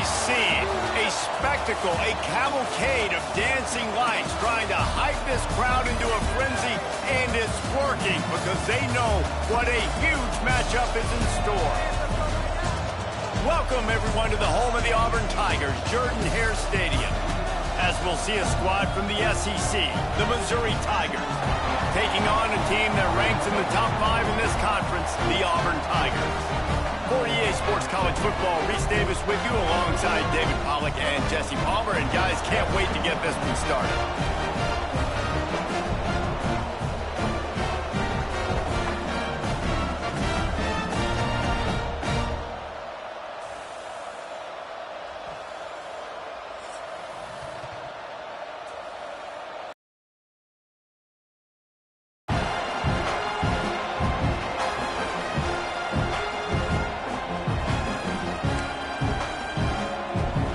scene, a spectacle, a cavalcade of dancing lights trying to hype this crowd into a frenzy, and it's working because they know what a huge matchup is in store. Welcome, everyone, to the home of the Auburn Tigers, Jordan-Hare Stadium, as we'll see a squad from the SEC, the Missouri Tigers, taking on a team that ranks in the top 5 in this conference, the Auburn Tigers. For EA Sports College Football, Reese Davis with you alongside David Pollack and Jesse Palmer. And guys, can't wait to get this one started.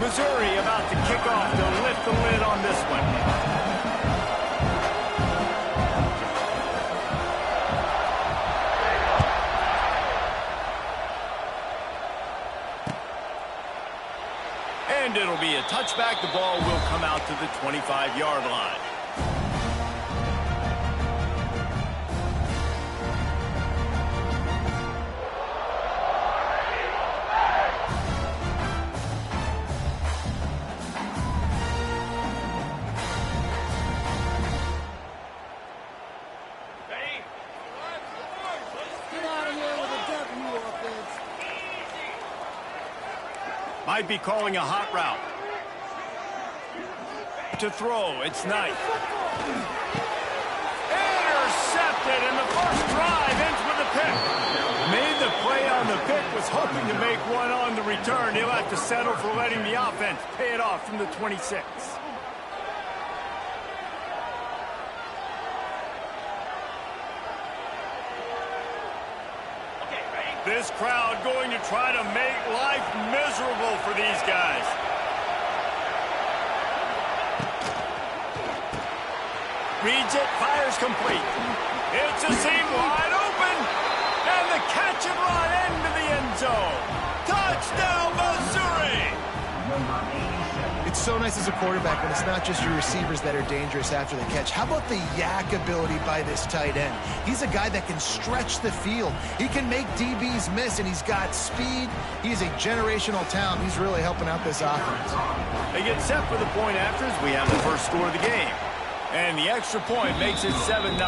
Missouri about to kick off to lift the lid on this one. And it'll be a touchback. The ball will come out to the 25-yard line. Might be calling a hot route. To throw, it's Knight. Intercepted, and the first drive ends with a pick. Made the play on the pick, was hoping to make one on the return. He'll have to settle for letting the offense pay it off from the 26. This crowd going to try to make life miserable for these guys. Reads it, fires complete. It's a seam wide open, and the catch and run into the end zone. Touchdown, Missouri! It's so nice as a quarterback when it's not just your receivers that are dangerous after the catch. How about the yak ability by this tight end? He's a guy that can stretch the field. He can make DBs miss, and he's got speed. He's a generational talent. He's really helping out this offense. They get set for the point after as we have the first score of the game. And the extra point makes it 7-0.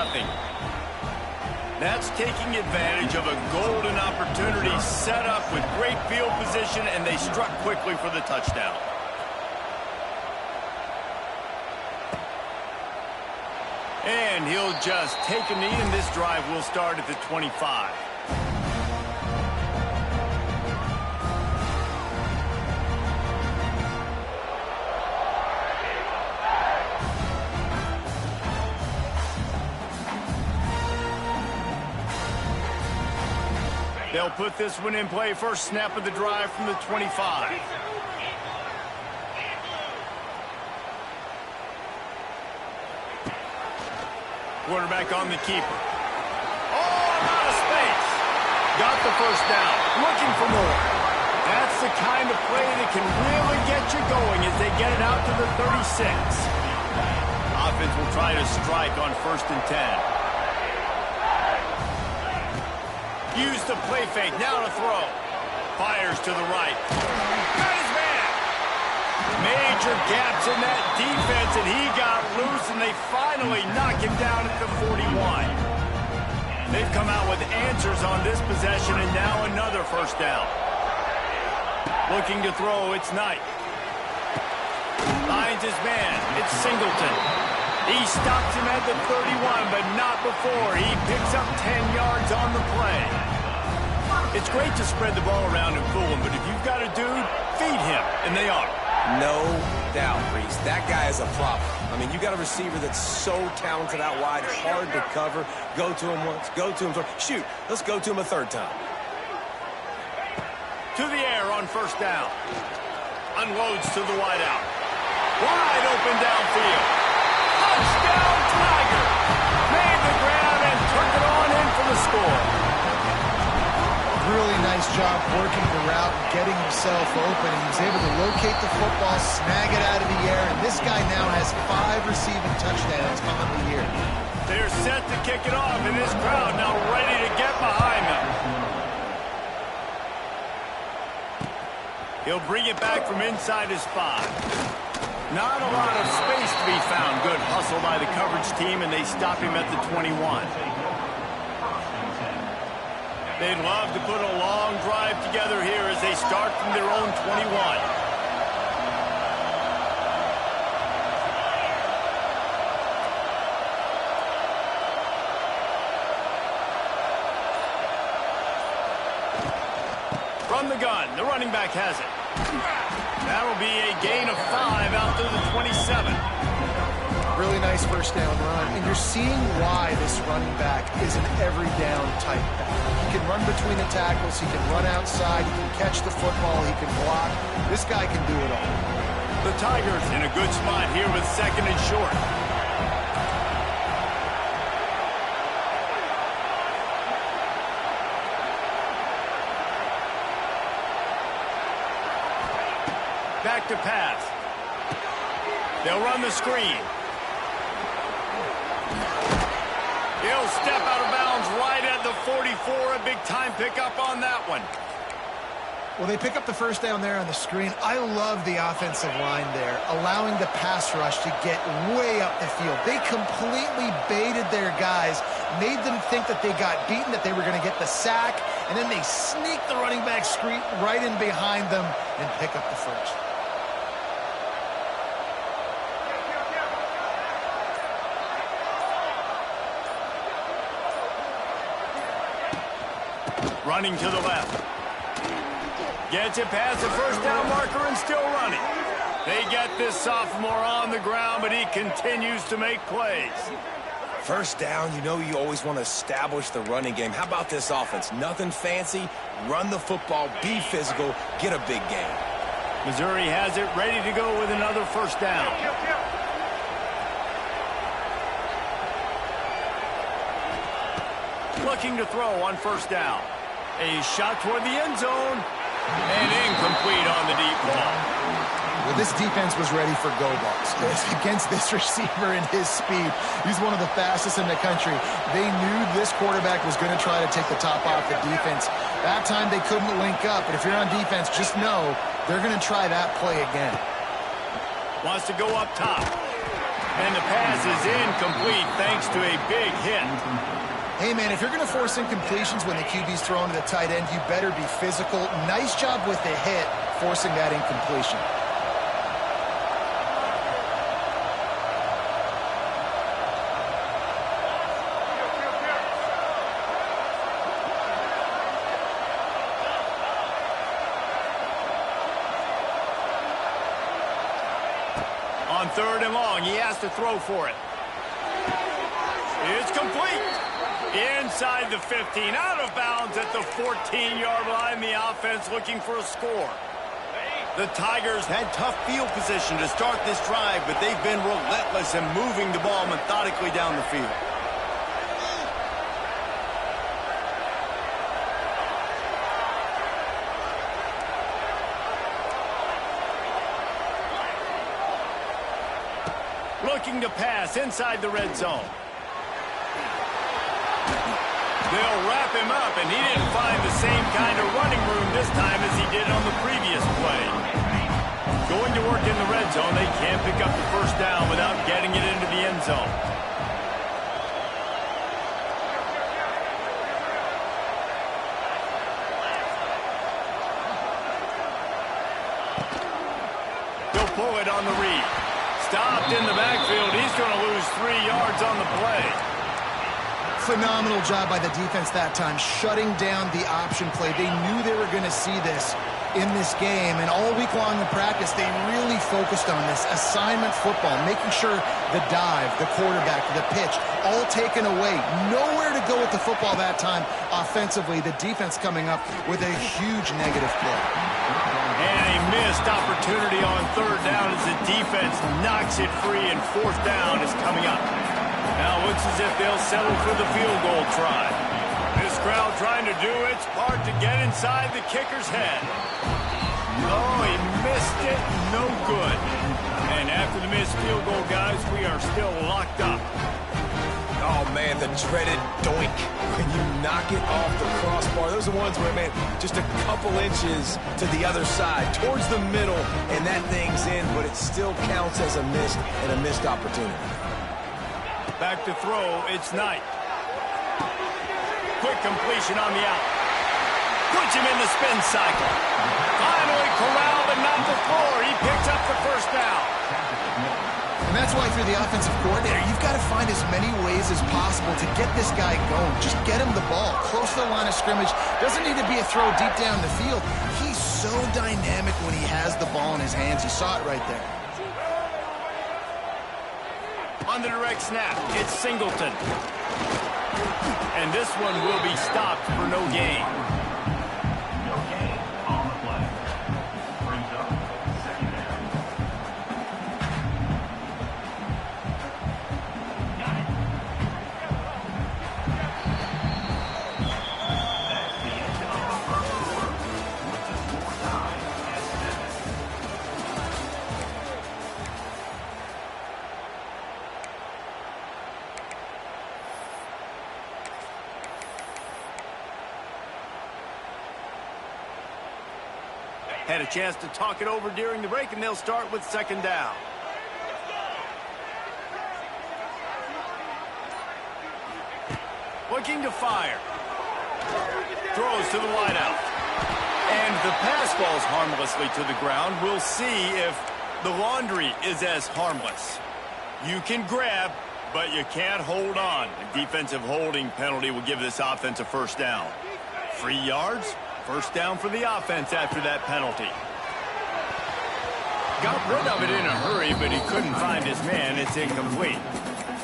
That's taking advantage of a golden opportunity set up with great field position, and they struck quickly for the touchdown. And he'll just take a knee, and this drive will start at the 25. They'll put this one in play. First snap of the drive from the 25. Quarterback on the keeper. Oh, out of space. Got the first down. Looking for more. That's the kind of play that can really get you going as they get it out to the 36. Offense will try to strike on 1st and 10. Use the play fake. Now to throw. Fires to the right. Got his man. Major gaps in that defense, and he got loose, and they finally knock him down at the 41. They've come out with answers on this possession, and now another first down. Looking to throw, it's Knight. Finds his man. It's Singleton. He stops him at the 31, but not before. He picks up 10 yards on the play. It's great to spread the ball around and fool him, but if you've got a dude, feed him, and they are. No doubt, Reese. That guy is a problem. I mean, you got a receiver that's so talented out wide, hard to cover. Go to him once, go to him twice. Shoot, let's go to him a third time. To the air on first down. Unloads to the wideout. Wide open downfield. Touchdown, Tiger. Made the grab and took it on in for the score. Really nice job working the route and getting himself open. He was able to locate the football, snag it out of the air, and this guy now has 5 receiving touchdowns on the year. They're set to kick it off, and this crowd now ready to get behind them. He'll bring it back from inside his spot. Not a lot of space to be found. Good hustle by the coverage team, and they stop him at the 21. They'd love to put a long drive together here as they start from their own 21. From the gun, the running back has it. That'll be a gain of 5 out to the 27. Really nice first down run, and you're seeing why this running back is an every down type back. He can run between the tackles, he can run outside, he can catch the football, he can block. This guy can do it all. The Tigers in a good spot here with 2nd and short. Back to pass. They'll run the screen. He'll step out of bounds right at the 44. A big-time pickup on that one. Well, they pick up the first down there on the screen. I love the offensive line there, allowing the pass rush to get way up the field. They completely baited their guys, made them think that they got beaten, that they were going to get the sack, and then they sneak the running back screen right in behind them and pick up the first. Running to the left. Gets it past the first down marker and still running. They get this sophomore on the ground, but he continues to make plays. First down, you know you always want to establish the running game. How about this offense? Nothing fancy. Run the football, be physical, get a big gain. Missouri has it ready to go with another first down. Looking to throw on first down. A shot toward the end zone. And incomplete on the deep ball. Well, this defense was ready for go balls. Against this receiver and his speed, he's one of the fastest in the country. They knew this quarterback was going to try to take the top off the defense. That time they couldn't link up, but if you're on defense, just know they're going to try that play again. Wants to go up top. And the pass is incomplete thanks to a big hit. Hey, man, if you're going to force incompletions when the QB's thrown to the tight end, you better be physical. Nice job with the hit, forcing that incompletion. On 3rd and long, he has to throw for it. It's complete. Inside the 15, out of bounds at the 14-yard line. The offense looking for a score. The Tigers had tough field position to start this drive, but they've been relentless in moving the ball methodically down the field. Looking to pass inside the red zone. They'll wrap him up, and he didn't find the same kind of running room this time as he did on the previous play. Going to work in the red zone, they can't pick up the first down without getting it into the end zone. He'll pull it on the read. Stopped in the backfield. He's going to lose 3 yards on the play. Phenomenal job by the defense that time, shutting down the option play. They knew they were going to see this in this game, and all week long in practice, they really focused on this assignment football, making sure the dive, the quarterback, the pitch, all taken away. Nowhere to go with the football that time offensively. The defense coming up with a huge negative play. And a missed opportunity on 3rd down as the defense knocks it free, and 4th down is coming up. Now it looks as if they'll settle for the field goal try. This crowd trying to do its part to get inside the kicker's head. Oh, he missed it. No good. And after the missed field goal, guys, we are still locked up. Oh, man, the dreaded doink. When you knock it off the crossbar, those are ones where, man, just a couple inches to the other side, towards the middle, and that thing's in, but it still counts as a missed opportunity. Back to throw, it's Knight. Quick completion on the out. Puts him in the spin cycle. Finally corralled and not the floor. He picks up the first down. And that's why, if you're the offensive coordinator, you've got to find as many ways as possible to get this guy going. Just get him the ball close to the line of scrimmage. Doesn't need to be a throw deep down the field. He's so dynamic when he has the ball in his hands. You saw it right there. On the direct snap, it's Singleton. And this one will be stopped for no gain. No gain on the play. Brings up second down. Got it. That's the end of the first quarter with the score tied at 7. Had a chance to talk it over during the break, and they'll start with second down. Looking to fire. Throws to the wideout. And the pass falls harmlessly to the ground. We'll see if the laundry is as harmless. You can grab, but you can't hold on. A defensive holding penalty will give this offense a first down. 3 yards. First down for the offense after that penalty. Got rid of it in a hurry, but he couldn't find his man. It's incomplete.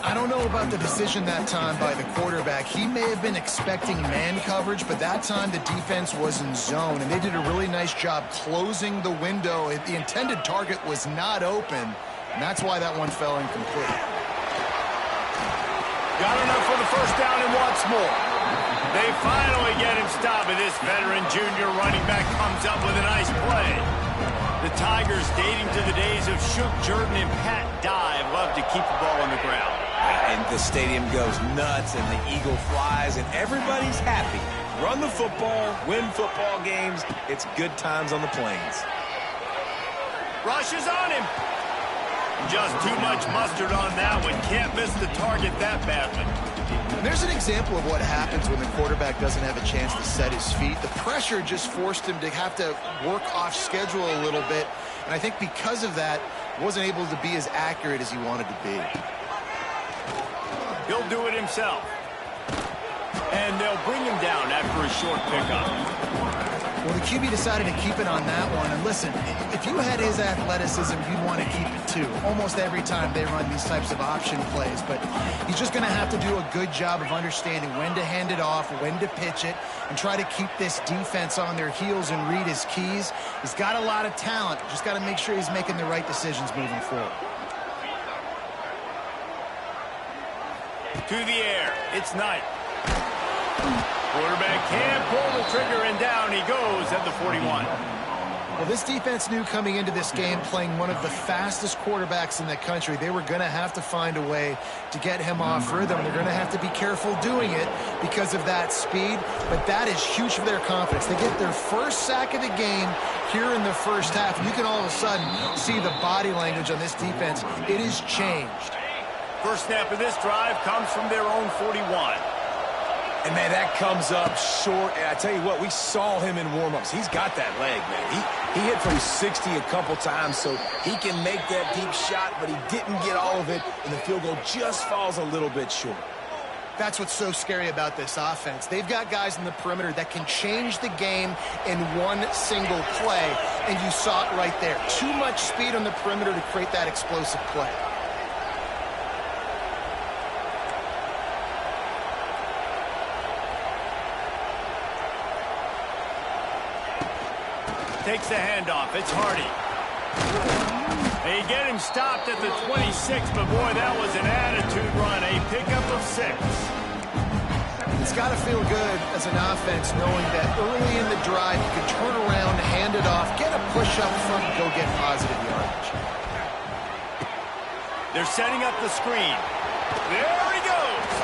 I don't know about the decision that time by the quarterback. He may have been expecting man coverage, but that time the defense was in zone, and they did a really nice job closing the window. The intended target was not open, and that's why that one fell incomplete. Got enough for the first down and wants more. They finally get him stopped, and this veteran junior running back comes up with a nice play. The Tigers, dating to the days of Shook Jordan and Pat Dye, love to keep the ball on the ground. And the stadium goes nuts, and the eagle flies, and everybody's happy. Run the football, win football games. It's good times on the plains. Rushes on him. Just too much mustard on that one. Can't miss the target that badly. And there's an example of what happens when the quarterback doesn't have a chance to set his feet. The pressure just forced him to have to work off schedule a little bit. And I think because of that, wasn't able to be as accurate as he wanted to be. He'll do it himself. And they'll bring him down after a short pickup. Well, the QB decided to keep it on that one. And listen, if you had his athleticism, you'd want to keep it too. Almost every time they run these types of option plays. But he's just going to have to do a good job of understanding when to hand it off, when to pitch it, and try to keep this defense on their heels and read his keys. He's got a lot of talent. Just got to make sure he's making the right decisions moving forward. To the air, it's Knight. Quarterback can't pull the trigger, and down he goes at the 41. Well, this defense knew coming into this game, playing one of the fastest quarterbacks in the country, they were going to have to find a way to get him off rhythm. They're going to have to be careful doing it because of that speed, but that is huge for their confidence. They get their first sack of the game here in the first half, and you can all of a sudden see the body language on this defense. It has changed. First snap of this drive comes from their own 41. And, man, that comes up short. And I tell you what, we saw him in warm-ups. He's got that leg, man. He hit from 60 a couple times, so he can make that deep shot, but he didn't get all of it, and the field goal just falls a little bit short. That's what's so scary about this offense. They've got guys in the perimeter that can change the game in one single play, and you saw it right there. Too much speed on the perimeter to create that explosive play. Takes the handoff. It's Hardy. They get him stopped at the 26, but boy, that was an attitude run. A pickup of 6. It's got to feel good as an offense knowing that early in the drive you can turn around, hand it off, get a push up front, and go get positive yardage. They're setting up the screen. There he goes.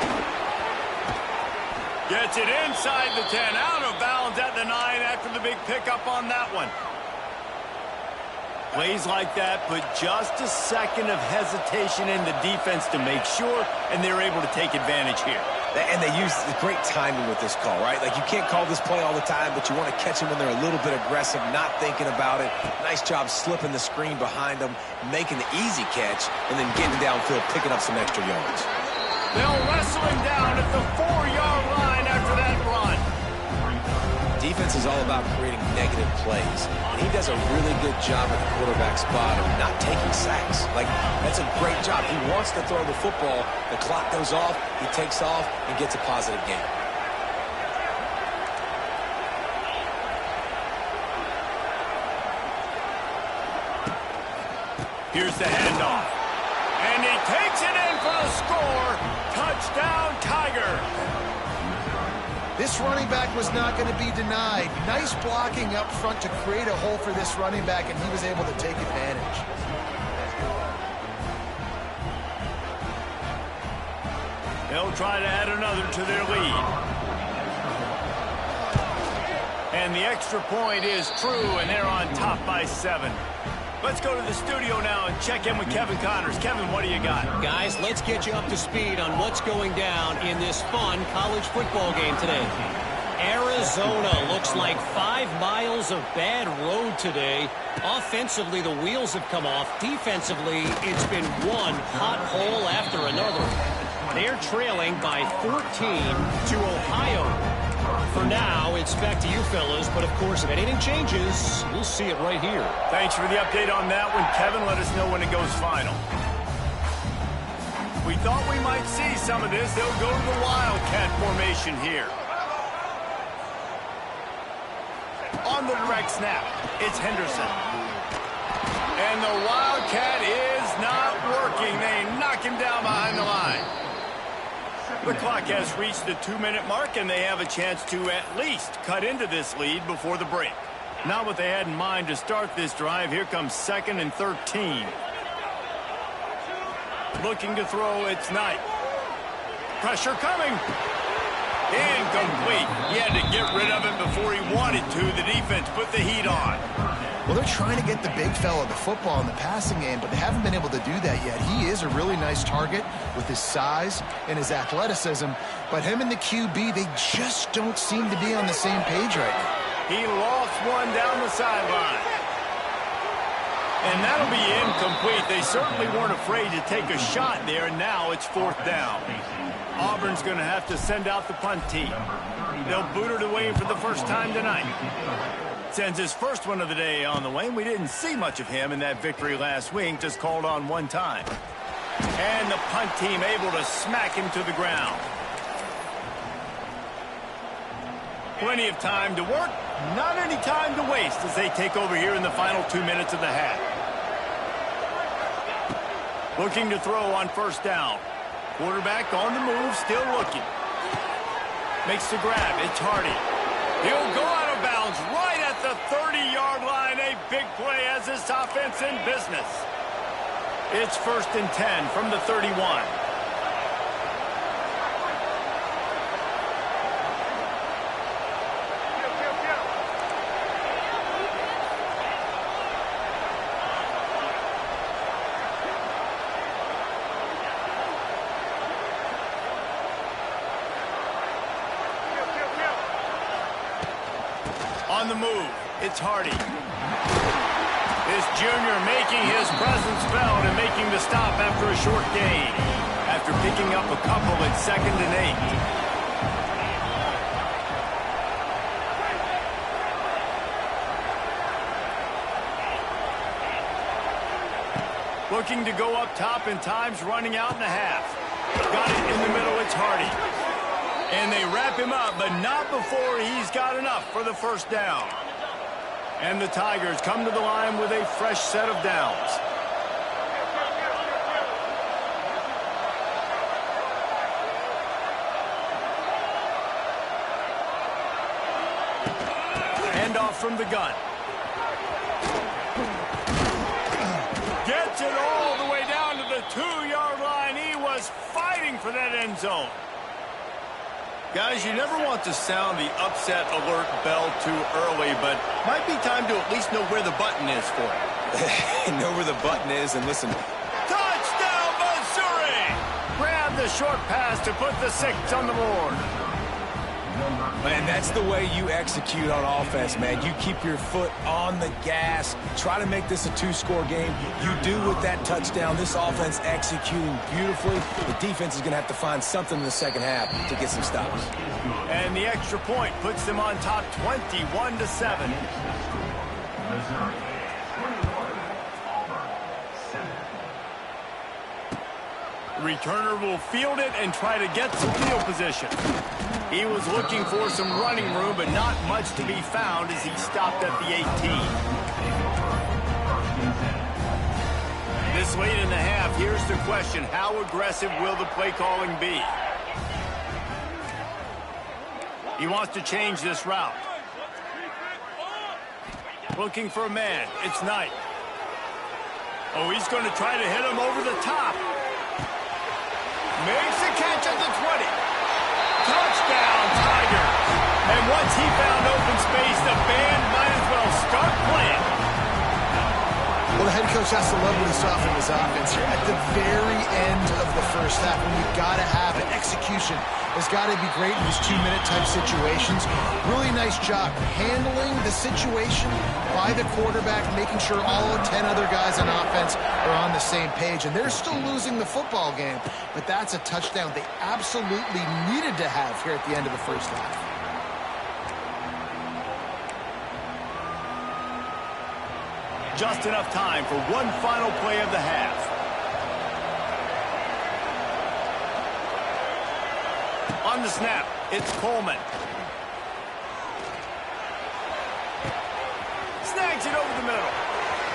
Gets it inside the 10, out of bounds at the 9 after the big pickup on that one. Plays like that put just a second of hesitation in the defense to make sure, and they're able to take advantage here. And they use the great timing with this call, right? Like, you can't call this play all the time, but you want to catch them when they're a little bit aggressive, not thinking about it. Nice job slipping the screen behind them, making the easy catch, and then getting downfield, picking up some extra yards. They'll wrestle him down at the 4-yard line after that run. Defense is all about creating negative plays, and he does a really good job at the quarterback spot of not taking sacks. Like, that's a great job. He wants to throw the football. The clock goes off, he takes off, and gets a positive gain. Here's the handoff. And he takes it in for the score. Touchdown, Tigers. This running back was not going to be denied. Nice blocking up front to create a hole for this running back, and he was able to take advantage. They'll try to add another to their lead. And the extra point is true, and they're on top by 7. Let's go to the studio now and check in with Kevin Connors. Kevin, what do you got? Guys, let's get you up to speed on what's going down in this fun college football game today. Arizona looks like 5 miles of bad road today. Offensively, the wheels have come off. Defensively, it's been one hot hole after another. They're trailing by 14 to Ohio. For now, it's back to you fellas, but of course, if anything changes, we'll see it right here. Thanks for the update on that one, Kevin. Let us know when it goes final. We thought we might see some of this. They'll go to the Wildcat formation here. On the direct snap, it's Henderson. And the Wildcat is not working. They knock him down behind the line. The clock has reached the 2-minute mark, and they have a chance to at least cut into this lead before the break. Not what they had in mind to start this drive. Here comes 2nd and 13. Looking to throw, it's Knight. Pressure coming. Incomplete. He had to get rid of it before he wanted to. The defense put the heat on. Well, they're trying to get the big fella the football in the passing game, but they haven't been able to do that yet. He is a really nice target with his size and his athleticism, but him and the QB, they just don't seem to be on the same page right now. He lost one down the sideline. And that'll be incomplete. They certainly weren't afraid to take a shot there, and now it's 4th down. Auburn's going to have to send out the punt team. They'll boot it away for the first time tonight. Sends his first one of the day on the way. We didn't see much of him in that victory last week, just called on one time. And the punt team able to smack him to the ground. Plenty of time to work, not any time to waste as they take over here in the final 2 minutes of the half. Looking to throw on 1st down. Quarterback on the move, still looking. Makes the grab, it's Hardy. He'll go out of bounds right at the 30-yard line. A big play as this offense in business. It's 1st and 10 from the 31. On the move, it's Hardy. This junior making his presence felt and making the stop after a short gain. After picking up a couple at 2nd and 8. Looking to go up top and time's running out in the half. Got it in the middle, it's Hardy. And they wrap him up, but not before he's got enough for the 1st down. And the Tigers come to the line with a fresh set of downs. from the gun. Gets it all the way down to the 2-yard line. He was fighting for that end zone. Guys, you never want to sound the upset alert bell too early, but might be time to at least know where the button is for it. Know where the button is, and listen. Touchdown, Missouri! Grab the short pass to put the 6 on the board. Man, that's the way you execute on offense, man. You keep your foot on the gas. Try to make this a 2-score game. You do with that touchdown. This offense executing beautifully. The defense is going to have to find something in the second half to get some stops. And the extra point puts them on top 21-7. Missouri 21, Auburn 7. The returner will field it and try to get some field position. He was looking for some running room, but not much to be found as he stopped at the 18. This late in the half, here's the question. How aggressive will the play calling be? He wants to change this route. Looking for a man. It's Knight. Oh, he's going to try to hit him over the top. Makes the catch at the 20. Touchdown, Tigers. And once he found open space, the band might as well start playing. Well, the head coach has to love what he saw from his offense here. At the very end of the first half, when you've got to have it, execution has got to be great in these 2-minute type situations. Really nice job handling the situation by the quarterback, making sure all 10 other guys on offense are on the same page. And they're still losing the football game, but that's a touchdown they absolutely needed to have here at the end of the first half. Just enough time for one final play of the half. On the snap, it's Coleman. Snags it over the middle.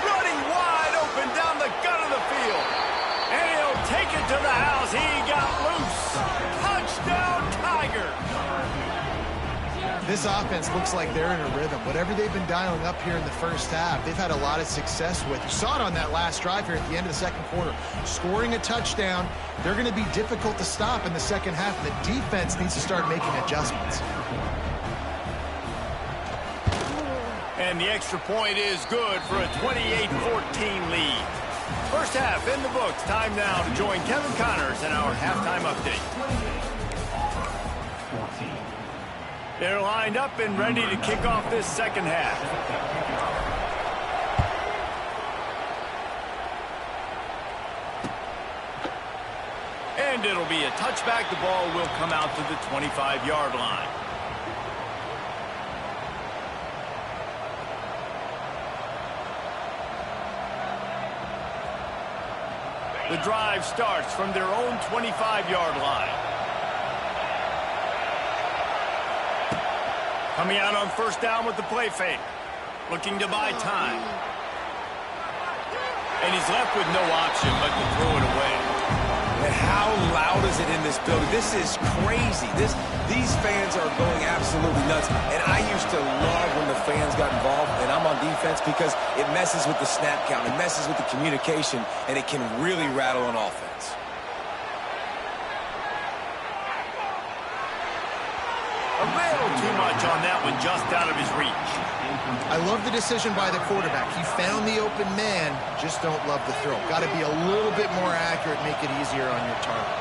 Running wide open down the gut of the field. And he'll take it to the house. He got loose. Touchdown, Tigers. This offense looks like they're in a rhythm. Whatever they've been dialing up here in the first half, they've had a lot of success with. You saw it on that last drive here at the end of the second quarter. Scoring a touchdown, they're going to be difficult to stop in the second half. The defense needs to start making adjustments. And the extra point is good for a 28-14 lead. First half in the books. Time now to join Kevin Connors in our halftime update. 14. They're lined up and ready to kick off this second half. And it'll be a touchback. The ball will come out to the 25-yard line. The drive starts from their own 25-yard line. Coming out on first down with the play fake. Looking to buy time. And he's left with no option but to throw it away. And how loud is it in this building? This is crazy. These fans are going absolutely nuts. And I used to love when the fans got involved, and I'm on defense, because it messes with the snap count. It messes with the communication, and it can really rattle on offense. A little too much on that one, just out of his reach. I love the decision by the quarterback. He found the open man, just don't love the throw. Got to be a little bit more accurate, make it easier on your target.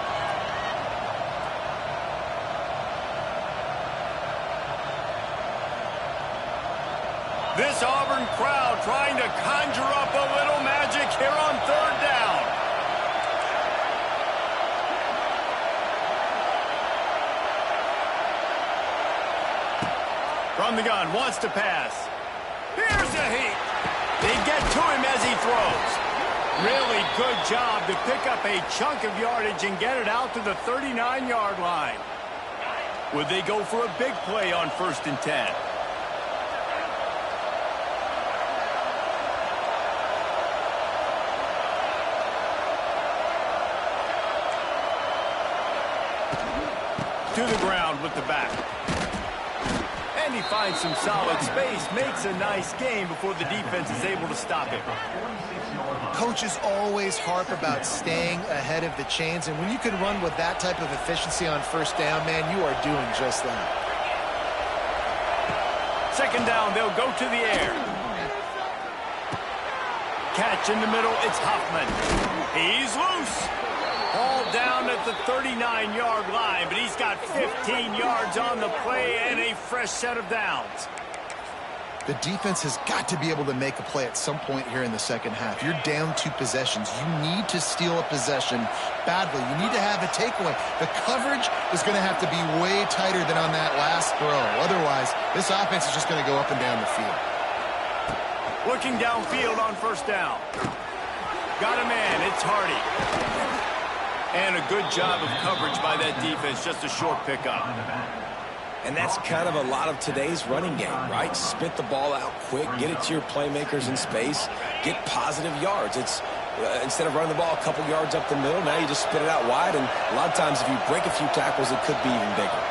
This Auburn crowd trying to conjure up a little magic here on third down. From the gun, wants to pass. Here's a heat. They get to him as he throws. Really good job to pick up a chunk of yardage and get it out to the 39-yard line. Would they go for a big play on 1st and 10? To the ground with the back. And he finds some solid space, makes a nice gain before the defense is able to stop him. Coaches always harp about staying ahead of the chains, and when you can run with that type of efficiency on first down, man, you are doing just that. Second down, they'll go to the air. Catch in the middle, it's Huffman. He's loose. Ball down at the 39-yard line, but he's got 15 yards on the play and a fresh set of downs. The defense has got to be able to make a play at some point here in the second half. You're down 2 possessions. You need to steal a possession badly. You need to have a takeaway. The coverage is going to have to be way tighter than on that last throw. Otherwise, this offense is just going to go up and down the field. Looking downfield on first down. Got a man, it's Hardy. And a good job of coverage by that defense, just a short pickup. And that's kind of a lot of today's running game, right? Spit the ball out quick, get it to your playmakers in space, get positive yards. It's instead of running the ball a couple yards up the middle, now you just spit it out wide, and a lot of times if you break a few tackles, it could be even bigger.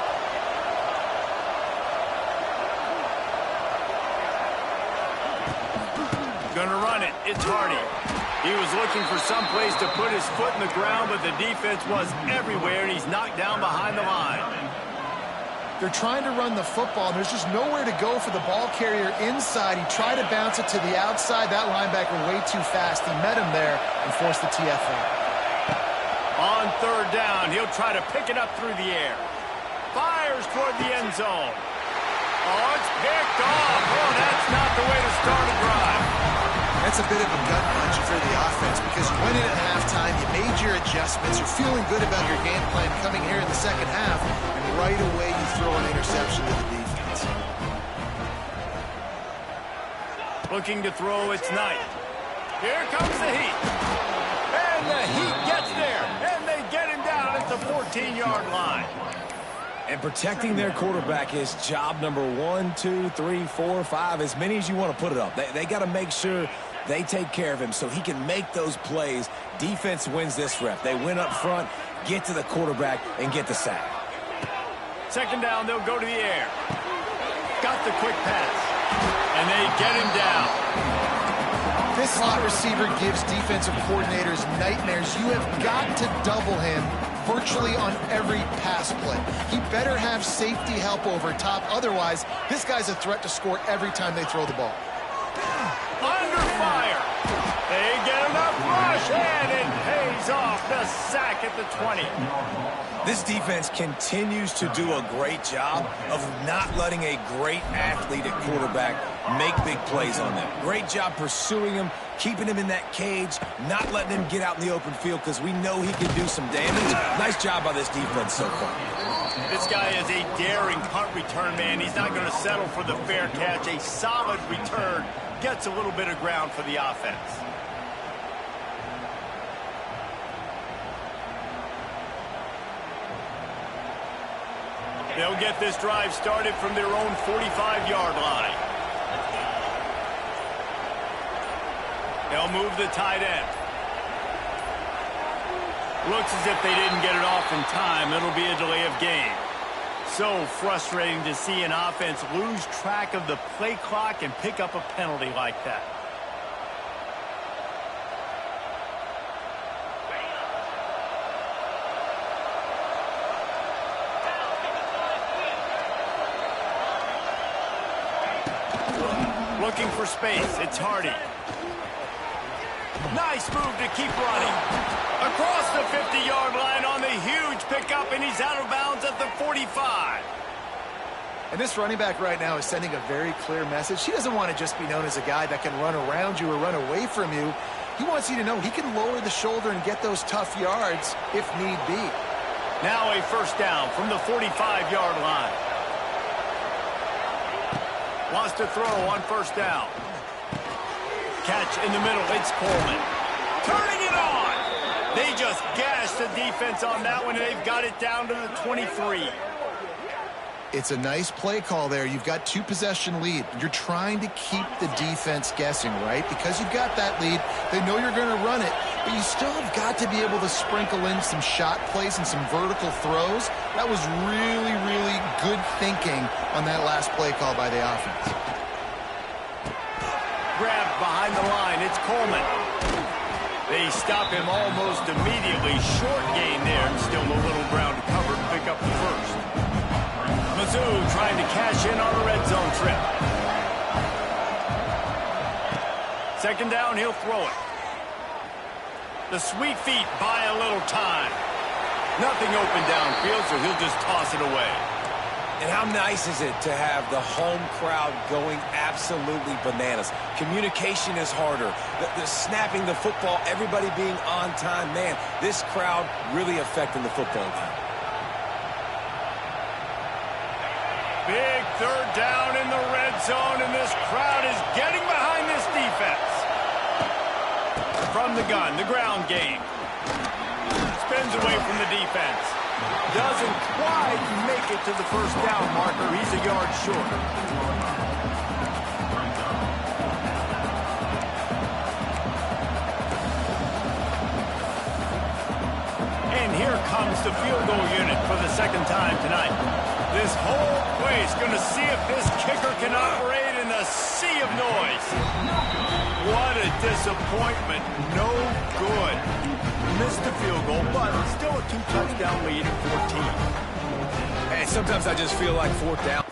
Gonna run it, it's Hardy. He was looking for some place to put his foot in the ground, but the defense was everywhere, and he's knocked down behind the line. They're trying to run the football, and there's just nowhere to go for the ball carrier inside. He tried to bounce it to the outside. That linebacker way too fast. He met him there and forced the TFL. On third down, he'll try to pick it up through the air. Fires toward the end zone. Oh, it's picked off. Oh, that's not the way to start a drive. That's a bit of a gut punch for the offense because you went in at halftime, you made your adjustments, you're feeling good about your game plan coming here in the second half, and right away you throw an interception to the defense. Looking to throw, it's Knight. Here comes the Heat. And the Heat gets there, and they get him down at the 14-yard line. And protecting their quarterback is job number 1, 2, 3, 4, 5, as many as you want to put it up. They got to make sure they take care of him so he can make those plays. Defense wins this rep. They win up front, get to the quarterback, and get the sack. Second down, they'll go to the air. Got the quick pass, and they get him down. This slot receiver gives defensive coordinators nightmares. You have got to double him virtually on every pass play. He better have safety help over top. Otherwise, this guy's a threat to score every time they throw the ball. Under fire. They get enough rush, and it pays off. The sack at the 20. This defense continues to do a great job of not letting a great athlete at quarterback make big plays on them. Great job pursuing him, keeping him in that cage, not letting him get out in the open field because we know he can do some damage. Nice job by this defense so far. This guy is a daring punt return man. He's not going to settle for the fair catch. A solid return gets a little bit of ground for the offense. They'll get this drive started from their own 45-yard line. They'll move the tight end. Looks as if they didn't get it off in time. It'll be a delay of game. So frustrating to see an offense lose track of the play clock and pick up a penalty like that. Looking for space, it's Hardy. Nice move to keep running. Across the 50-yard line on the huge pickup, and he's out of bounds at the 45. And this running back right now is sending a very clear message. He doesn't want to just be known as a guy that can run around you or run away from you. He wants you to know he can lower the shoulder and get those tough yards if need be. Now a first down from the 45-yard line. Wants to throw on first down. Catch in the middle, it's Coleman. Turning it on! They just gashed the defense on that one, and they've got it down to the 23. It's a nice play call there. You've got 2-possession lead. You're trying to keep the defense guessing, right? Because you've got that lead, they know you're going to run it, but you still have got to be able to sprinkle in some shot plays and some vertical throws. That was really, really good thinking on that last play call by the offense. Grabbed behind the line. It's Coleman. They stop him almost immediately. Short gain there, and still a little ground to cover to pick up the first. Mizzou trying to cash in on a red zone trip. Second down, he'll throw it. The sweet feet buy a little time. Nothing open downfield, so he'll just toss it away. And how nice is it to have the home crowd going absolutely bananas? Communication is harder. The snapping the football, everybody being on time. Man, this crowd really affecting the football game. Big third down in the red zone, and this crowd is getting behind this defense. From the gun, the ground game. Spins away from the defense. Doesn't quite make it to the first down marker. He's a yard short. And here comes the field goal unit for the second time tonight. This whole place going to see if this kicker can operate in the sea of noise. What a disappointment. No good. Missed the field goal, but still a 2-touchdown lead at 14. Hey, sometimes I just feel like fourth down.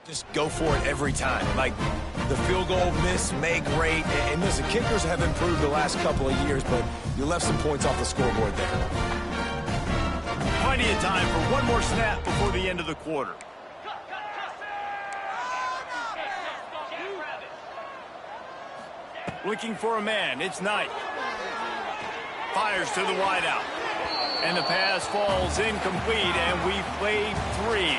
Just go for it every time. Like, the field goal, miss, make, great. And listen, kickers have improved the last couple of years, but you left some points off the scoreboard there. Plenty of time for one more snap before the end of the quarter. Looking for a man. It's Knight. Fires to the wideout. And the pass falls incomplete, and we play 3.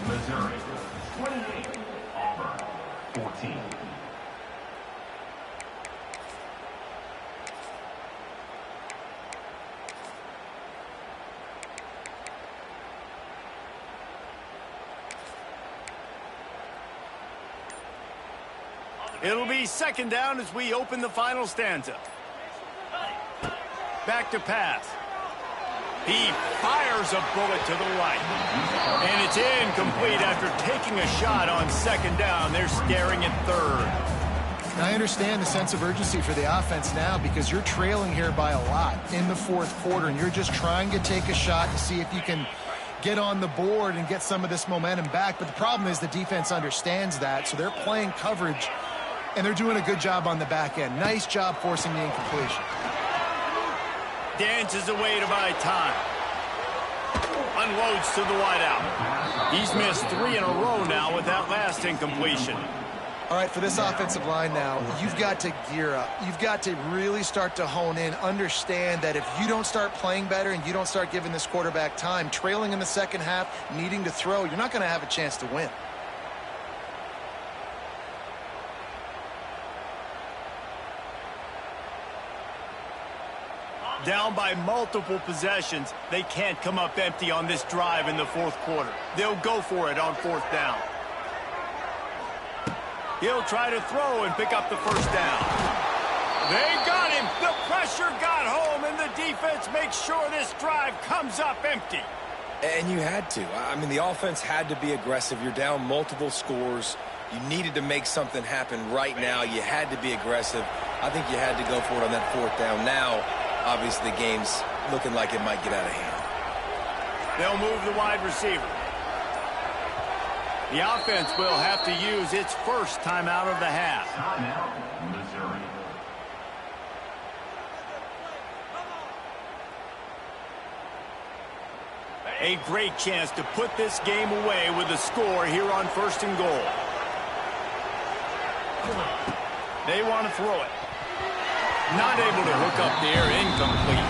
Missouri, 28, Auburn, 14. It'll be second down as we open the final stanza. Back to pass. He fires a bullet to the right. And it's incomplete after taking a shot on second down. They're staring at third. I understand the sense of urgency for the offense now because you're trailing here by a lot in the fourth quarter, and you're just trying to take a shot to see if you can get on the board and get some of this momentum back. But the problem is the defense understands that, so they're playing coverage, and they're doing a good job on the back end. Nice job forcing the incompletion. Dances away to buy time. Unloads to the wideout. He's missed 3 in a row now with that last incompletion. All right, for this offensive line now, you've got to gear up. You've got to really start to hone in, understand that if you don't start playing better and you don't start giving this quarterback time, trailing in the second half, needing to throw, you're not going to have a chance to win. Down by multiple possessions, they can't come up empty on this drive in the fourth quarter. They'll go for it on fourth down. He'll try to throw and pick up the first down. They got him. The pressure got home, and the defense makes sure this drive comes up empty. And you had to. I mean, the offense had to be aggressive. You're down multiple scores. You needed to make something happen right now. You had to be aggressive. I think you had to go for it on that fourth down. Now, obviously, the game's looking like it might get out of hand. They'll move the wide receiver. The offense will have to use its first timeout of the half. Timeout, Missouri. A great chance to put this game away with a score here on first and goal. They want to throw it. Not able to hook up there, incomplete.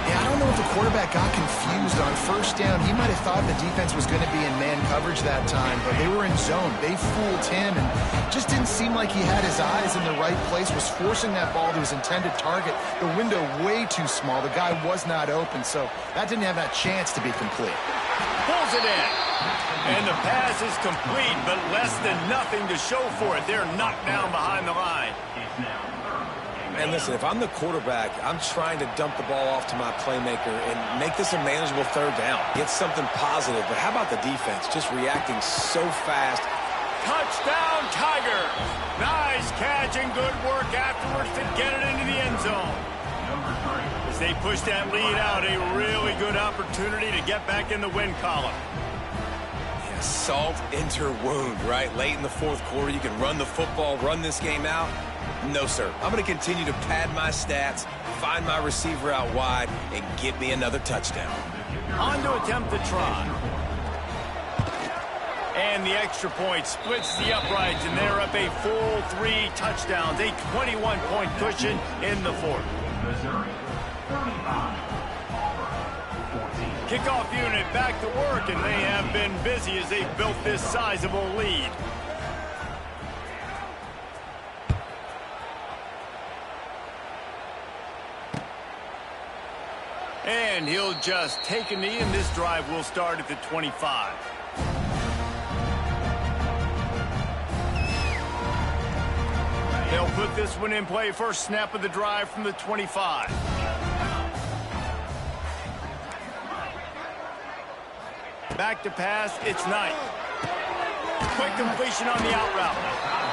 Yeah, I don't know if the quarterback got confused on first down. He might have thought the defense was going to be in man coverage that time, but they were in zone. They fooled him and just didn't seem like he had his eyes in the right place, was forcing that ball to his intended target. The window way too small. The guy was not open, so that didn't have that chance to be complete. Pulls it in. And the pass is complete, but less than nothing to show for it. They're knocked down behind the line. It's now third. And listen, if I'm the quarterback, I'm trying to dump the ball off to my playmaker and make this a manageable third down. Get something positive. But how about the defense? Just reacting so fast. Touchdown, Tiger. Nice catch and good work afterwards to get it into the end zone. Number 3. As they push that lead out, a really good opportunity to get back in the win column. Yeah, salt into wound, right? Late in the fourth quarter, you can run the football, run this game out. No, sir. I'm going to continue to pad my stats, find my receiver out wide, and get me another touchdown. On to attempt the try. And the extra point splits the uprights, and they're up a full 3 touchdowns, a 21-point cushion in the fourth. Missouri, 35. Auburn, 14. Kickoff unit back to work, and they have been busy as they've built this sizable lead. And he'll just take a knee, and this drive will start at the 25. They'll put this one in play. First snap of the drive from the 25. Back to pass, it's Knight. Quick completion on the out route.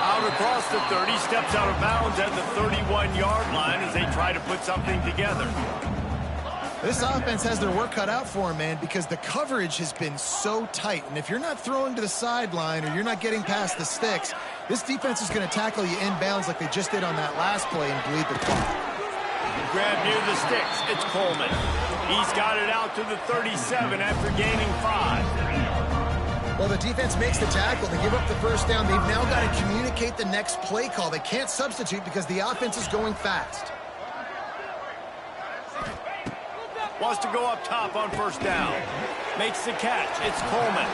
Out across the 30, steps out of bounds at the 31-yard line as they try to put something together. This offense has their work cut out for them, man, because the coverage has been so tight. And if you're not throwing to the sideline or you're not getting past the sticks, this defense is going to tackle you inbounds like they just did on that last play and bleed the clock. Grab near the sticks. It's Coleman. He's got it out to the 37 after gaining 5. Well, the defense makes the tackle. They give up the first down. They've now got to communicate the next play call. They can't substitute because the offense is going fast. Wants to go up top on first down. Makes the catch. It's Coleman.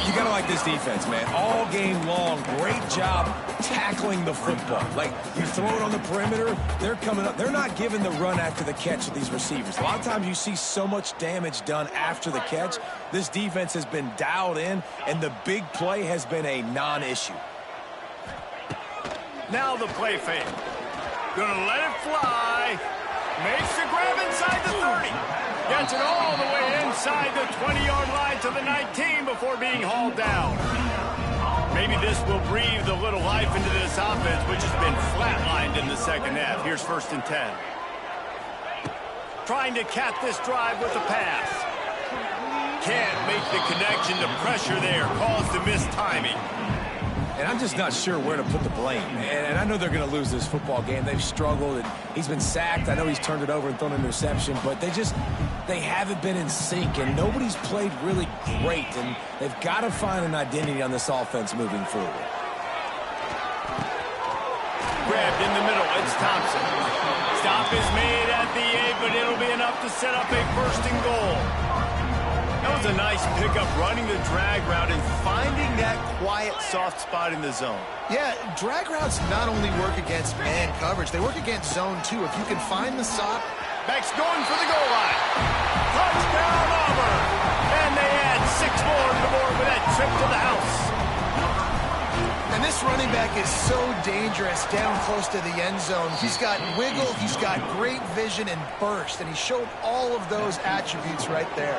You got to like this defense, man. All game long, great job tackling the football. Like, you throw it on the perimeter, they're coming up. They're not giving the run after the catch of these receivers. A lot of times you see so much damage done after the catch. This defense has been dialed in, and the big play has been a non-issue. Now the play fake. Gonna let it fly. Makes the grab inside the 30. Gets it all the way inside the 20-yard line to the 19 before being hauled down. Maybe this will breathe a little life into this offense, which has been flatlined in the second half. Here's first and 10. Trying to cap this drive with a pass. Can't make the connection to pressure there. Caused the missed timing. And I'm just not sure where to put the blame. And I know they're going to lose this football game. They've struggled, and he's been sacked. I know he's turned it over and thrown an interception, but they haven't been in sync, and nobody's played really great, and they've got to find an identity on this offense moving forward. Grabbed in the middle. It's Thompson. Stop is made at the 8, but it'll be enough to set up a first and goal. That was a nice pickup, running the drag route and finding that quiet, soft spot in the zone. Yeah, drag routes not only work against man coverage, they work against zone too. If you can find the Halfback's going for the goal line. Touchdown, Auburn. And they add 6 more to the board with that trip to the house. And this running back is so dangerous down close to the end zone. He's got wiggle, he's got great vision and burst, and he showed all of those attributes right there.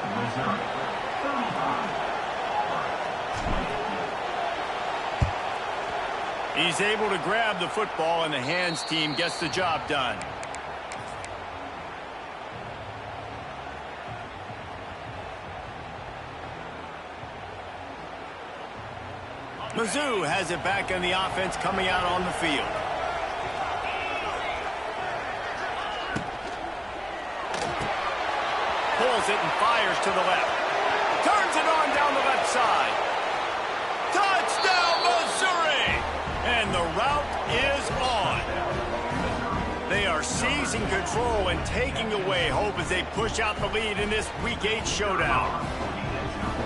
He's able to grab the football, and the hands team gets the job done. Mizzou has it back on the offense coming out on the field. Pulls it and fires to the left. Turns it on down the left side. Touchdown, Missouri! And the route is on. They are seizing control and taking away hope as they push out the lead in this Week 8 showdown.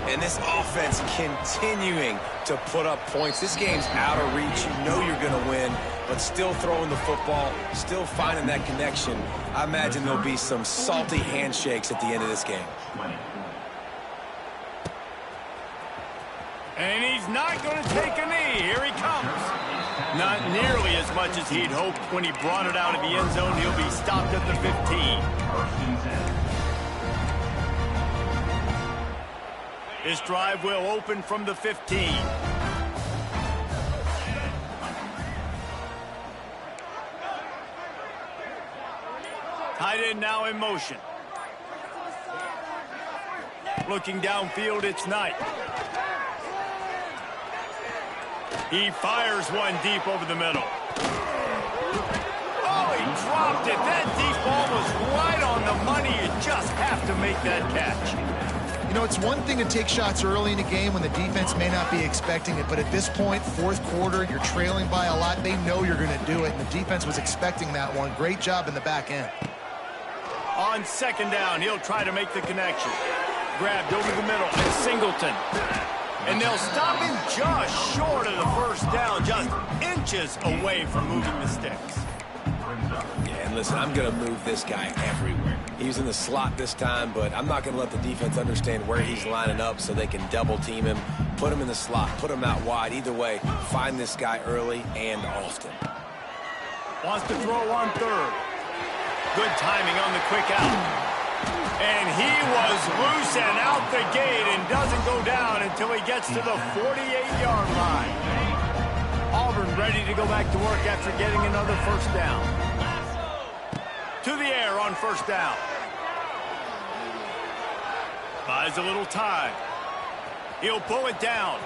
And this offense continuing to put up points. This game's out of reach. You know you're going to win, but still throwing the football, still finding that connection. I imagine there'll be some salty handshakes at the end of this game. And he's not going to take a knee. Here he comes. Not nearly as much as he'd hoped when he brought it out of the end zone. He'll be stopped at the 15. This drive will open from the 15. Tight end now in motion. Looking downfield, it's Knight. He fires one deep over the middle. Oh, he dropped it. That deep ball was right on the money. You just have to make that catch. You know, it's one thing to take shots early in the game when the defense may not be expecting it, but at this point, fourth quarter, you're trailing by a lot. They know you're going to do it, and the defense was expecting that one. Great job in the back end. On second down, he'll try to make the connection. Grabbed over the middle, and Singleton. And they'll stop him just short of the first down, just inches away from moving the sticks. Yeah, and listen, I'm going to move this guy everywhere. He was in the slot this time, but I'm not going to let the defense understand where he's lining up so they can double team him, put him in the slot, put him out wide. Either way, find this guy early and often. Wants to throw on third. Good timing on the quick out. And he was loose and out the gate and doesn't go down until he gets to the 48-yard line. Auburn ready to go back to work after getting another first down. To the air on first down. Buys a little time. He'll pull it down.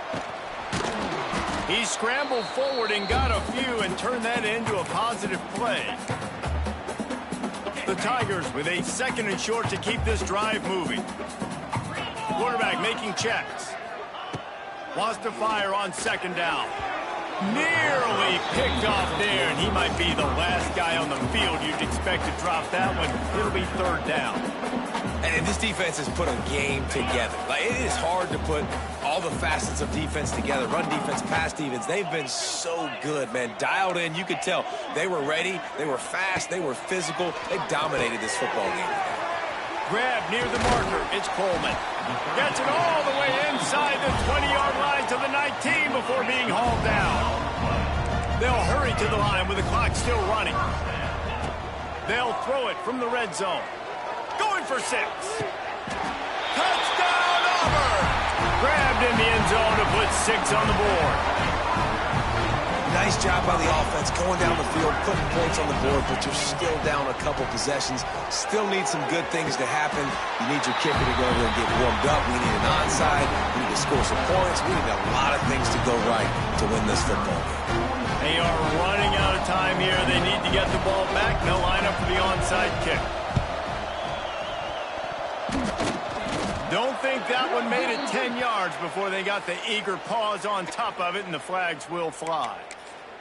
He scrambled forward and got a few and turned that into a positive play. The Tigers with a second and short to keep this drive moving. Quarterback making checks. Wants to fire on second down. Nearly picked off there, and he might be the last guy on the field you'd expect to drop that one. It'll be third down. And this defense has put a game together. Like, it is hard to put all the facets of defense together. Run defense, pass defense. They've been so good, man. Dialed in. You could tell they were ready. They were fast. They were physical. They dominated this football game. Grab near the marker. It's Coleman. Gets it all the way inside the 20-yard line to the 19 before being hauled down. They'll hurry to the line with the clock still running. They'll throw it from the red zone. Going for 6. Touchdown, Auburn! Grabbed in the end zone to put 6 on the board. Nice job by the offense going down the field, putting points on the board, but you're still down a couple possessions. Still need some good things to happen. You need your kicker to go over and get warmed up. We need an onside. We need to score some points. We need a lot of things to go right to win this football game. They are running out of time here. They need to get the ball back. They'll line up for the onside kick. Don't think that one made it 10 yards before they got the eager paws on top of it, and the flags will fly.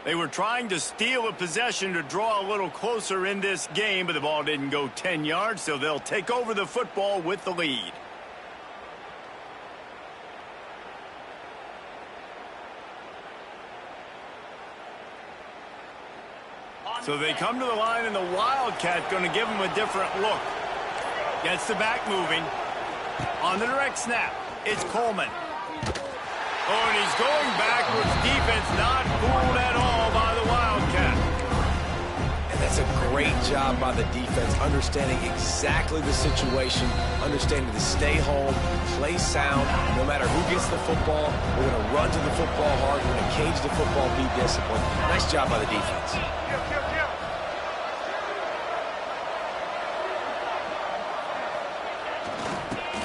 They were trying to steal a possession to draw a little closer in this game, but the ball didn't go 10 yards, so they'll take over the football with the lead. So they come to the line, and the Wildcat going to give them a different look. Gets the back moving. On the direct snap, it's Coleman. Oh, and he's going backwards. Defense not fooled at all by the Wildcat. And that's a great job by the defense, understanding exactly the situation, understanding to stay home, play sound. No matter who gets the football, we're going to run to the football hard. We're going to cage the football, be disciplined. Nice job by the defense.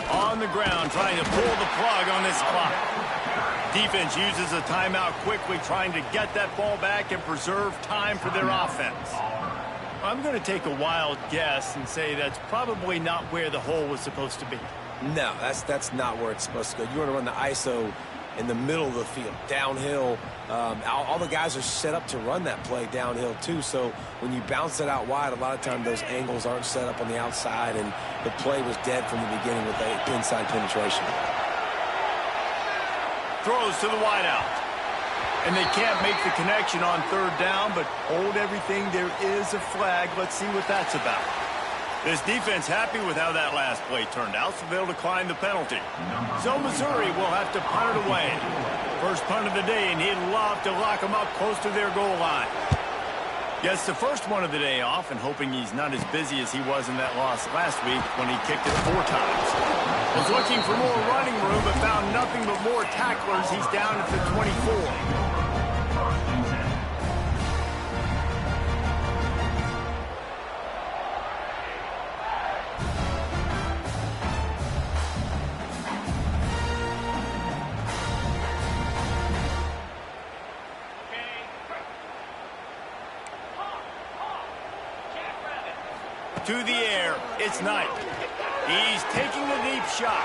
On the ground, trying to pull the plug on this clock. Defense uses a timeout quickly, trying to get that ball back and preserve time for their offense. I'm going to take a wild guess and say that's probably not where the hole was supposed to be. No, that's not where it's supposed to go. You want to run the ISO in the middle of the field, downhill. All the guys are set up to run that play downhill too, so when you bounce it out wide, a lot of times those angles aren't set up on the outside, and the play was dead from the beginning with the inside penetration. Throws to the wideout. And they can't make the connection on third down, but hold everything. There is a flag. Let's see what that's about. This defense happy with how that last play turned out, so they'll decline the penalty. So Missouri will have to punt it away. First punt of the day, and he'd love to lock them up close to their goal line. Gets the first one of the day off, and hoping he's not as busy as he was in that loss last week when he kicked it 4 times. Was looking for more running room, but found nothing but more tacklers. He's down at the 24. To the air, it's Knight. He's taking the deep shot.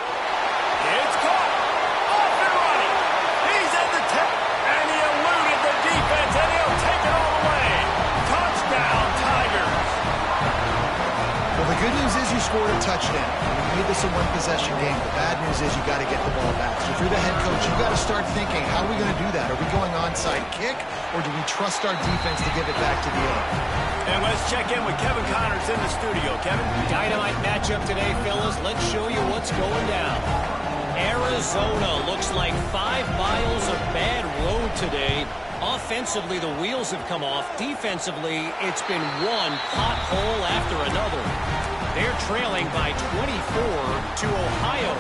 It's caught. Off and running. He's at the 10. And he eluded the defense, and he'll take it all the way. Touchdown, Tigers. Well, the good news is you scored a touchdown. You made this a one-possession game. The bad news is you got to get the ball back. So if you're the head coach, you got to start thinking, how are we going to do that? Are we going onside kick, or do we trust our defense to give it back to the end? And let's check in with Kevin Connors in the studio. Kevin? Dynamite matchup today, fellas. Let's show you what's going down. Arizona looks like 5 miles of bad road today. Offensively, the wheels have come off. Defensively, it's been one pothole after another. They're trailing by 24 to Ohio.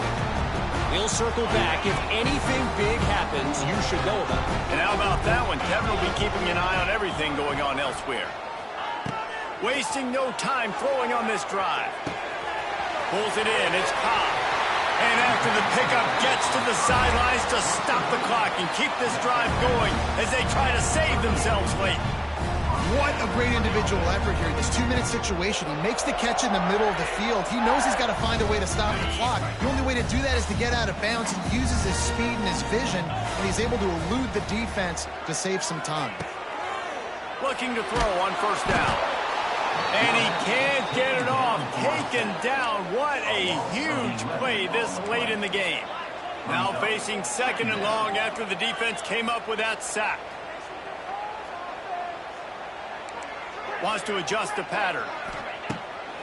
We'll circle back. If anything big happens, you should know about it. And how about that one? Kevin will be keeping an eye on everything going on elsewhere. Wasting no time throwing on this drive. Pulls it in. It's Cobb. And after the pickup, gets to the sidelines to stop the clock and keep this drive going as they try to save themselves late. What a great individual effort here. This 2-minute situation, he makes the catch in the middle of the field. He knows he's got to find a way to stop the clock. The only way to do that is to get out of bounds. He uses his speed and his vision, and he's able to elude the defense to save some time. Looking to throw on first down. And he can't get it off. Taken down. What a huge play this late in the game. Now facing second and long after the defense came up with that sack. Wants to adjust the pattern.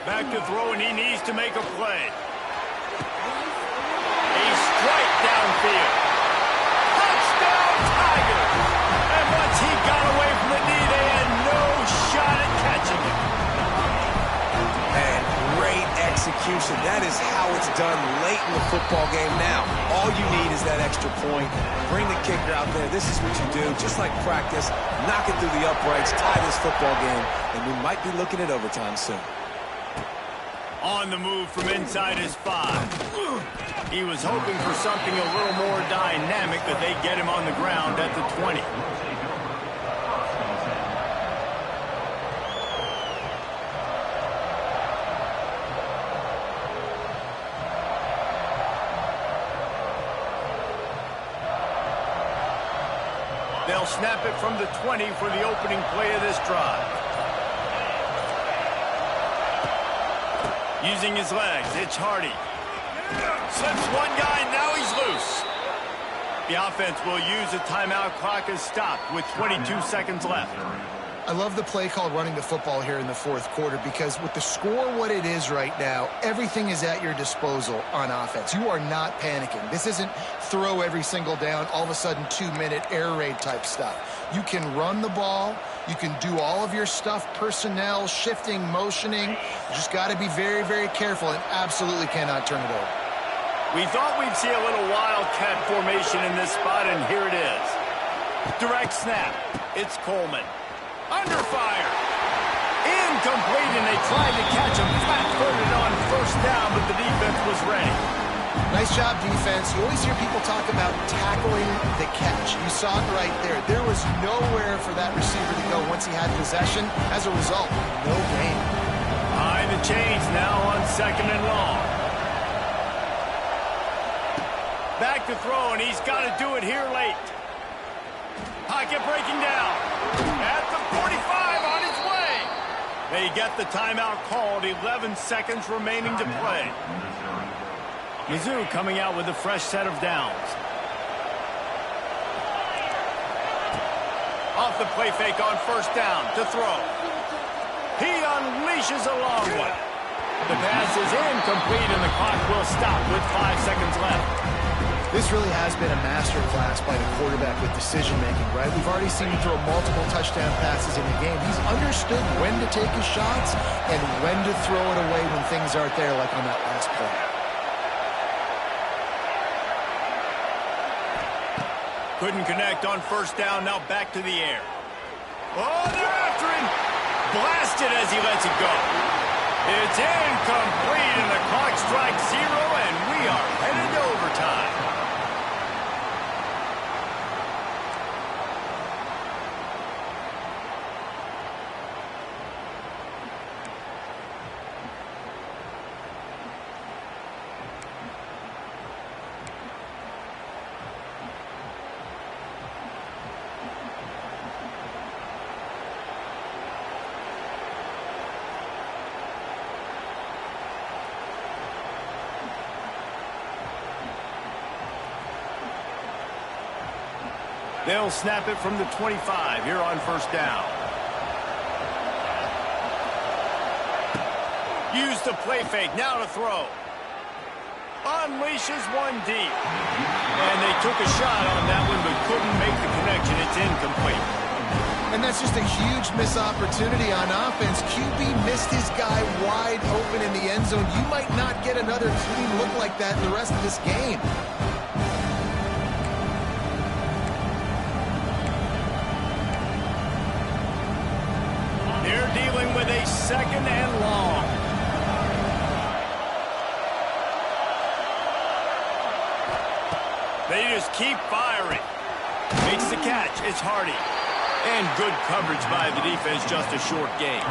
Back to throw, and he needs to make a play. A strike downfield. Touchdown, Tigers! And once he got away from the knee, they had no shot at catching him. And great execution. That is how it's done late in the football game now. All you need is that extra point. Bring the kicker out there. This is what you do. Just like practice, knock it through the uprights, tie this football game, and we might be looking at overtime soon. On the move from inside his 5. He was hoping for something a little more dynamic, but they get him on the ground at the 20. They'll snap it from the 20 for the opening play of this drive. Using his legs, it's Hardy. Slips one guy, now he's loose. The offense will use a timeout. Clock is stopped with 22 seconds left. I love the play called running the football here in the fourth quarter because with the score what it is right now, everything is at your disposal on offense. You are not panicking. This isn't throw every single down, all of a sudden 2-minute air raid type stuff. You can run the ball. You can do all of your stuff, personnel, shifting, motioning. You just got to be very, very careful and absolutely cannot turn it over. We thought we'd see a little wildcat formation in this spot, and here it is. Direct snap. It's Coleman. Under fire. Incomplete, and they tried to catch him flat-footed on first down, but the defense was ready. Nice job, defense. You always hear people talk about tackling the catch. You saw it right there. There was nowhere for that receiver to go once he had possession. As a result, no gain. Behind the chains now on 2nd and long. Back to throw, and he's got to do it here late. Pocket breaking down. At the 45, on his way. They get the timeout called. 11 seconds remaining to play. Mizzou coming out with a fresh set of downs. Off the play fake on first down to throw. He unleashes a long one. The pass is incomplete, and the clock will stop with 5 seconds left. This really has been a master class by the quarterback with decision-making, right? We've already seen him throw multiple touchdown passes in the game. He's understood when to take his shots and when to throw it away when things aren't there, like on that last play. Couldn't connect on first down, now back to the air. Oh, they're after him! Blasted as he lets it go. It's incomplete, and the clock strikes 0, and we are headed to overtime. They'll snap it from the 25 here on first down. Use the play fake, now to throw. Unleashes one deep. And they took a shot on that one but couldn't make the connection. It's incomplete. And that's just a huge missed opportunity on offense. QB missed his guy wide open in the end zone. You might not get another clean look like that in the rest of this game. They're dealing with a 2nd and long. They just keep firing. Makes the catch. It's Hardy. And good coverage by the defense, just a short gain.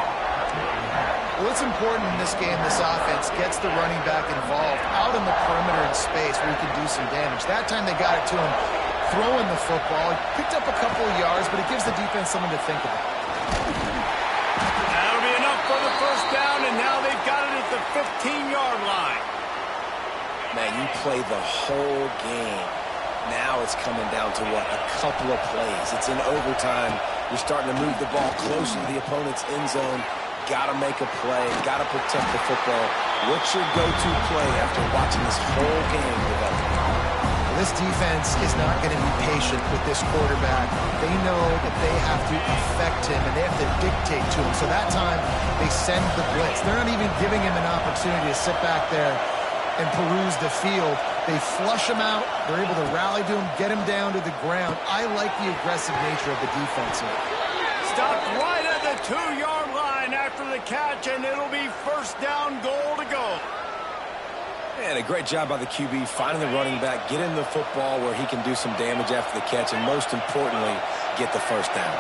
Well, it's important in this game, this offense gets the running back involved out in the perimeter in space where he can do some damage. That time they got it to him throwing the football. He picked up a couple of yards, but it gives the defense something to think about. That'll be enough for the first down, and now they've got it at the 15-yard line. Man, you play the whole game. Now it's coming down to what? A couple of plays. It's in overtime. You're starting to move the ball closer to the opponent's end zone. Got to make a play. Got to protect the football. What's your go-to play after watching this whole game develop? This defense is not going to be patient with this quarterback. They know that they have to affect him, and they have to dictate to him. So that time, they send the blitz. They're not even giving him an opportunity to sit back there and peruse the field. They flush him out. They're able to rally to him, get him down to the ground. I like the aggressive nature of the defense here. Stopped right at the 2-yard line after the catch, and it'll be first down, goal to go. And a great job by the QB finding the running back, getting the football where he can do some damage after the catch, and most importantly, get the first down.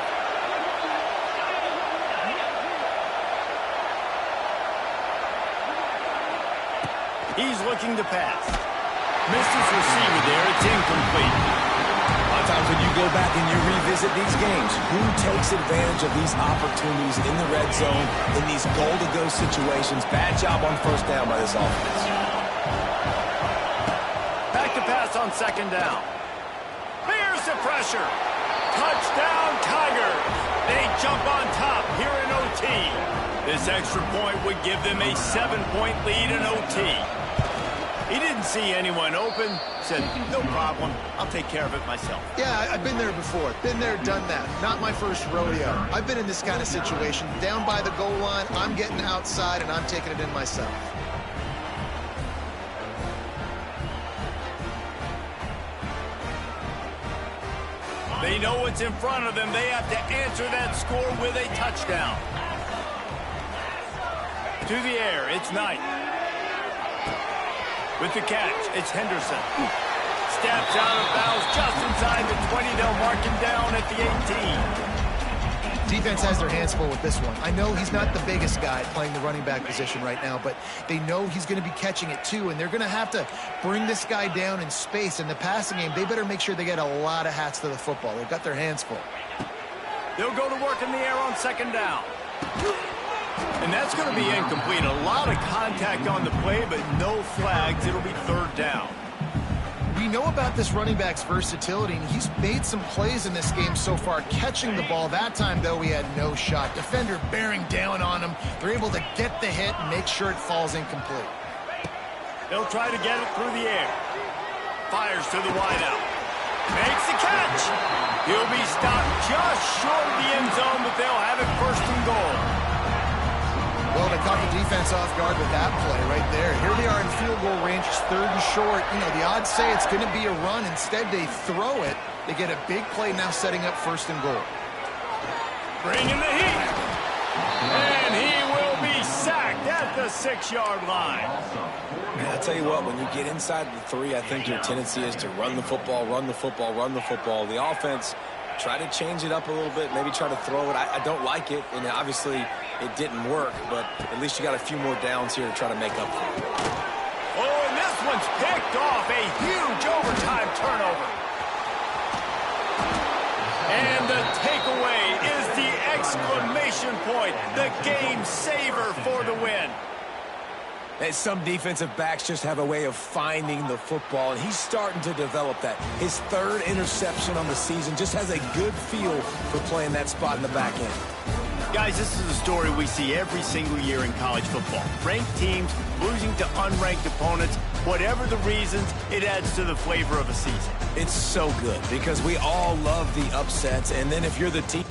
He's looking to pass. Missed his receiver there. It's incomplete. A lot of times when you go back and you revisit these games, who takes advantage of these opportunities in the red zone, in these goal-to-go situations? Bad job on first down by this offense. Back to pass on second down. Here's the pressure. Touchdown, Tigers. They jump on top here in OT. This extra point would give them a 7-point lead in OT. He didn't see anyone open, said, no problem, I'll take care of it myself. Yeah, I've been there before. Been there, done that. Not my first rodeo. I've been in this kind of situation. Down by the goal line, I'm getting outside, and I'm taking it in myself. They know what's in front of them. They have to answer that score with a touchdown. To the air, it's Knight. With the catch, it's Henderson. Steps out of bounds just inside the 20. They'll mark him down at the 18. Defense has their hands full with this one. I know he's not the biggest guy playing the running back position right now, but they know he's going to be catching it too, and they're going to have to bring this guy down in space. In the passing game, they better make sure they get a lot of hats to the football. They've got their hands full. They'll go to work in the air on second down. And that's going to be incomplete. A lot of contact on the play, but no flags. It'll be third down. We know about this running back's versatility, and he's made some plays in this game so far, catching the ball. That time, though, he had no shot. Defender bearing down on him. They're able to get the hit and make sure it falls incomplete. They'll try to get it through the air. Fires to the wideout. Makes the catch. He'll be stopped just short of the end zone, but they'll have it first and goal. Well, they caught the defense off guard with that play right there. Here they are in field goal range, it's third and short. You know, the odds say it's going to be a run. Instead, they throw it. They get a big play now setting up first and goal. Bringing the heat. And he will be sacked at the 6-yard line. Man, I'll tell you what, when you get inside the 3, I think your tendency is to run the football, run the football, run the football. The offense, try to change it up a little bit, maybe try to throw it. I don't like it, and obviously it didn't work, but at least you got a few more downs here to try to make up for it. Oh, and this one's picked off. A huge overtime turnover. And the takeaway is the exclamation point, the game saver for the win. And some defensive backs just have a way of finding the football, and he's starting to develop that. His 3rd interception on the season, just has a good feel for playing that spot in the back end. Guys, this is a story we see every single year in college football. Ranked teams losing to unranked opponents. Whatever the reasons, it adds to the flavor of a season. It's so good because we all love the upsets, and then if you're the team...